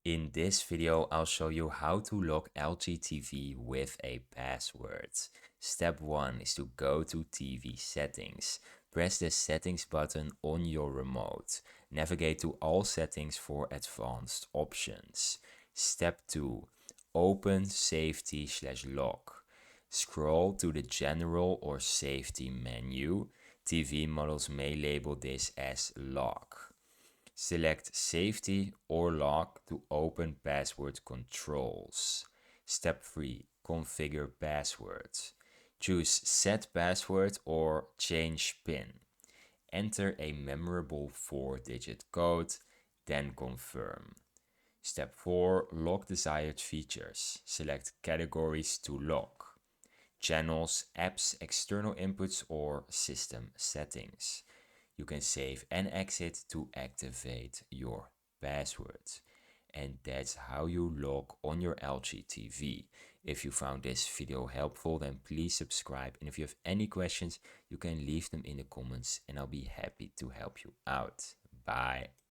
In this video, I'll show you how to lock LG TV with a password. Step 1 is to go to TV settings. Press the settings button on your remote. Navigate to all settings for advanced options. Step 2, open safety/lock. Scroll to the general or safety menu. TV models may label this as lock. Select Safety or Lock to open password controls. Step 3. Configure passwords. Choose Set Password or Change PIN. Enter a memorable 4-digit code, then confirm. Step 4. Lock desired features. Select Categories to lock. Channels, apps, external inputs, or system settings. You can save and exit to activate your password. And that's how you lock on your LG TV. If you found this video helpful, then please subscribe. And if you have any questions, you can leave them in the comments and I'll be happy to help you out. Bye.